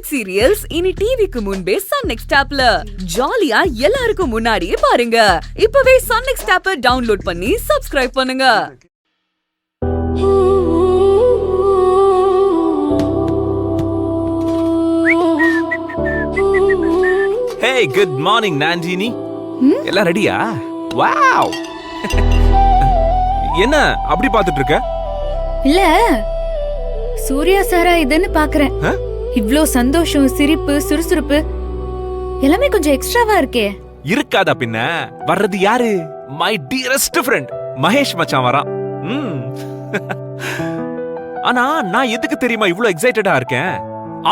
Web serials இனி டிவிக்கு முன்பே சன் நெக்ஸ்ட் ஆப்ல ஜாலியா எல்லாருக்கும் முன்னாடியே பாருங்க. இப்பவே சன் நெக்ஸ்ட் ஆப்பை டவுன்லோட் பண்ணி சப்ஸ்கிரைப் பண்ணுங்க. Hey, good morning, Nandini. எல்லாம் ரெடியா? வாவ். என்ன அப்படி பாத்துட்டு இருக்க? இல்ல சூர்யா சாரா இதுன்னு பாக்குறேன். இவ்ளோ சந்தோஷம், சிரிப்பு, சுறுசுறுப்பு எல்லாமே கொஞ்சம் எக்ஸ்ட்ராவா இருக்கே. இருக்காதா பின்ன? வர்றது யாரு? மை டியரஸ்ட் ஃப்ரெண்ட் மகேஷ் மச்சான் வரான். ஆனா நான் எதுக்கு தெரியுமா இவ்ளோ எக்ஸைட்டடா இருக்கேன்?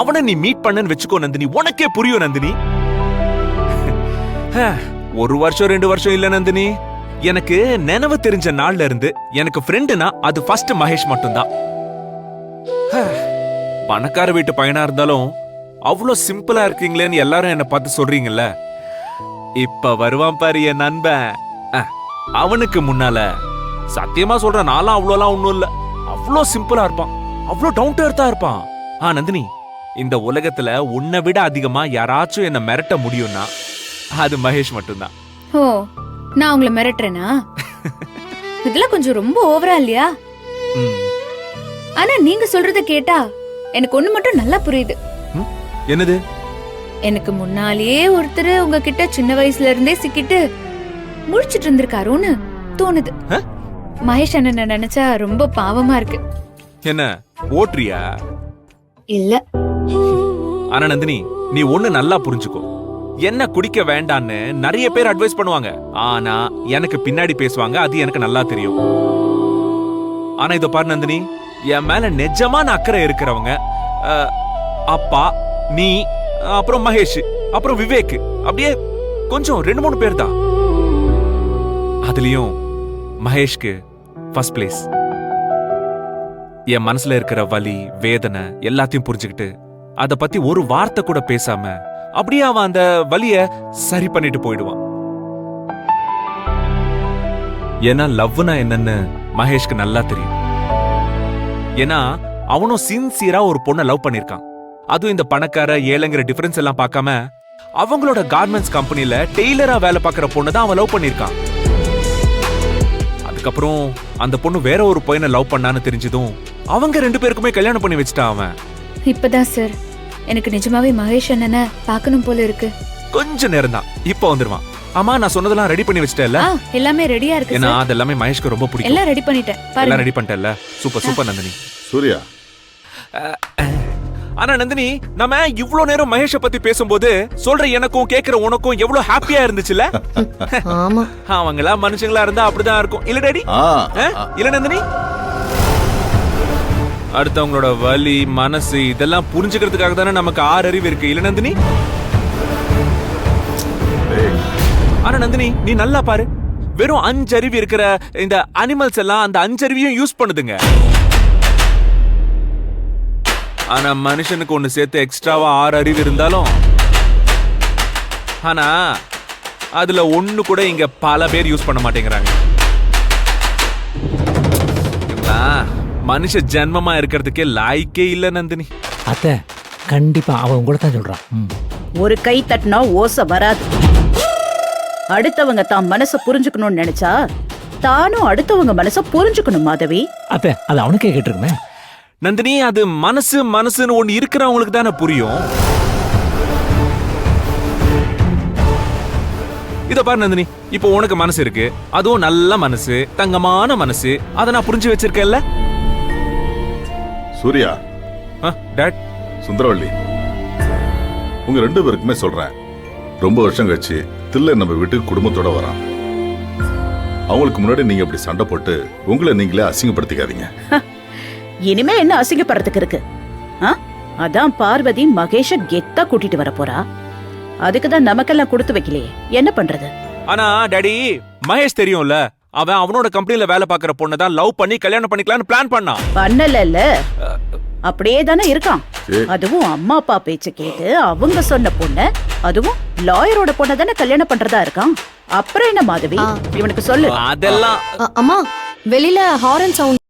அவனை நீ மீட் பண்ணன்னு வெச்சுக்கோ நந்தினி, உனக்கே புரியும் நந்தினி. ஒரு வருஷம் 2 வருஷம் இல்ல நந்தினி, எனக்கு நினைவு தெரிஞ்ச நாள்ல இருந்து எனக்கு ஃப்ரெண்டுனா அது ஃபர்ஸ்ட் மகேஷ் மட்டும்தான். பணக்கார வீட்டு பையனா இருந்தாலும் அவ்வளோ சிம்பிளா இருக்கீங்களேன்னு எல்லாரும் என்ன பார்த்து சொல்றீங்கல்ல. இப்ப வருவான் பாரு என் நண்பன். அவனுக்கு முன்னால சத்தியமா சொல்றேன், நான்லாம் அவ்வளோலாம் ஒண்ணும் இல்ல. அவ்வளோ சிம்பிளா இருப்பான், அவ்வளோ டவுன் டு எர்த்தா இருப்பான். நந்தினி, இந்த உலகத்துல உன்னை விட அதிகமா யாராச்சும் என்ன மிரட்ட முடியும்னா அது மகேஷ் மட்டும்தான். ஓ, நான் உங்களை மிரட்டுறேனா? இதெல்லாம் கொஞ்சம் ரொம்ப ஓவரா இல்லையா? ஆனா நீங்க சொல்றத கேட்டா எனக்கு ஒண்ணு மட்டும் நல்லா புரியுது. என்னது? எனக்கு முன்னாலேயே ஒருத்தர் உங்ககிட்ட சின்ன வயசுல இருந்தே சிக்கிட்டு முழிச்சிட்டு இருந்திருக்காரோன்னு தோணுது. மகேஷ் அண்ணனை நினைச்சா ரொம்ப பாவமா இருக்கு. என்ன ஓட்றியா? இல்ல. ஆனா நந்தினி, நீ ஒண்ணு நல்லா புரிஞ்சுக்கோ, என்ன குடிக்க வேண்டான்னு நிறைய பேர் அட்வைஸ் பண்ணுவாங்க. ஆனா எனக்கு பின்னாடி பேசுவாங்க, அது எனக்கு நல்லா தெரியும். ஆனா இத பாரு நந்தினி, என் மேல நிஜமான அக்கறை இருக்கிறவங்க அப்பா, நீ, அப்புறம் மகேஷ், அப்புறம் விவேக், அப்படியே கொஞ்சம் 2-3 பேர் தான். அதுலயும் மகேஷ்க்கு ஃபர்ஸ்ட் பிளேஸ். என் மனசுல இருக்கிற வலி, வேதனை எல்லாத்தையும் புரிஞ்சுக்கிட்டு அத பத்தி ஒரு வார்த்தை கூட பேசாம அப்படியே அவன் அந்த வலிய சரி பண்ணிட்டு போயிடுவான். ஏன்னா லவ்னா என்னன்னு மகேஷ்க்கு நல்லா தெரியும். ஏன்னா அவனும் சின்சியரா ஒரு பொண்ணை லவ் பண்ணிருக்கான். அதுவும் இந்த பணக்கார ஏழைங்கிற டிஃபரன்ஸ் எல்லாம் பார்க்காம அவங்களோட கார்மெண்ட்ஸ் கம்பெனில டெய்லரா வேலை பார்க்கிற பொண்ணை தான் அவன் லவ் பண்ணிருக்கான். அதுக்கப்புறம் அந்த பொண்ணு வேற ஒரு பையனை லவ் பண்ணான்னு தெரிஞ்சதும் அவங்க 2 பேருக்குமே கல்யாணம் பண்ணி வச்சுட்டான் அவன். இப்பதான் சார் எனக்கு நிஜமாவே மகேஷ் அண்ணனை பார்க்கணும் போல இருக்கு. கொஞ்ச நேரம் தான், இப்ப வந்துருவான். ஆமா, நான் சொன்னதெல்லாம் ரெடி பண்ணி வச்சிட்டேல்ல? எல்லாமே ரெடியா இருக்கு சார். அது எல்லாமே மகேஷ்க்கு ரொம்ப பிடிக்கும். எல்லாம் ரெடி பண்ணிட்டேன். எல்லாம் ரெடி பண்ணிட்டேல்ல? Super super Nandini. சூர்யா, ஆனா நந்தினி, நம்ம இவ்ளோ நேரம் மகேஷ பத்தி பேசும்போது சொல்ற எனக்கும் கேக்குற உனக்கும் எவ்வளவு ஹாப்பியா இருந்துச்சுல? ஆமா, அவங்களா மனுஷங்களா இருந்தா அப்படிதான் இருக்கும் இல்ல டாடி? இல்ல நந்தினி? அடுத்தவங்களோட வலி, மனசு இதெல்லாம் புரிஞ்சுக்கிறதுக்காக தானே நமக்கு 6 அறிவு இருக்கு இல்ல நந்தினி? ஆனா நந்தினி, நீ நல்லா பாரு, வெறும் 5 அறிவு இருக்கிற இந்த அனிமல்ஸ் எல்லாம் அந்த 5 அறிவையும் யூஸ் பண்ணுதுங்க. ஆனா மனுஷனுக்கு ஒண்ணு சேர்த்து எக்ஸ்ட்ராவா 6 அறிவு இருந்தாலும் ஆனா அதுல ஒண்ணு கூட இங்க பல பேர் யூஸ் பண்ண மாட்டேங்கிறாங்க. மனுஷ ஜென்மமா இருக்கிறதுக்கே லாய்க்கே இல்ல நந்தினி. அத்தை கண்டிப்பா அவன் உங்களை தான் சொல்றான். ஒரு கை தட்டினா ஓசை வராது. அடுத்தவங்க தான் மனச புரிஞ்சுக்கணும்னு நினைச்சா தானும் அடுத்தவங்க மனச புரிஞ்சுக்கணும் மாதவி. அத்தை அது அவனுக்கே கேட்டிருக்குமே நந்தினி. அது மனசுன்னு ஒண்ணு இருக்கிறவங்களுக்கு தானே புரியும். இத பாரு நந்தினி, இப்போ உனக்கு மனசு இருக்கு, அதுவும் நல்ல மனசு, தங்கமான மனசு, அத நான் புரிஞ்சு வச்சிருக்கேன்ல. சூர்யா, டாட், சுந்தரவள்ளி, உங்க 2 பேருக்குமே சொல்றேன், ரொம்ப வருஷம் கழிச்சு தில்லை நம்ம வீட்டுக்கு குடும்பத்தோட வரான். அவங்களுக்கு முன்னாடி நீங்க இப்படி சண்டை போட்டு உங்களை நீங்களே அசிங்கப்படுத்திக்காதீங்க. இனிமே என்ன அசிங்கப்படுறதுக்கு இருக்கு? அதான் பார்வதி மகேஷ கெத்தா கூட்டிட்டு வர போறா. அதுக்குதான் நமக்கெல்லாம் கொடுத்து வைக்கலையே, என்ன பண்றது? ஆனா டாடி, மகேஷ் தெரியும்ல, அவன் அவனோட கம்பெனில வேலை பார்க்கற பொண்ணை தான் லவ் பண்ணி கல்யாணம் பண்ணிக்கலாம்னு பிளான் பண்ணான். பண்ணல, அப்படியே தானே இருக்கான். அதுவும் அம்மா அப்பா பேச்ச கேட்டு அவங்க சொன்ன பொண்ண, அதுவும் லாயரோட பொண்ண தானே கல்யாணம் பண்றதா இருக்கான். அப்புறம் என்ன மாதவி, இவனுக்கு சொல்லு. அதெல்லாம் அம்மா, வெளியில ஹாரன் சவுண்ட்.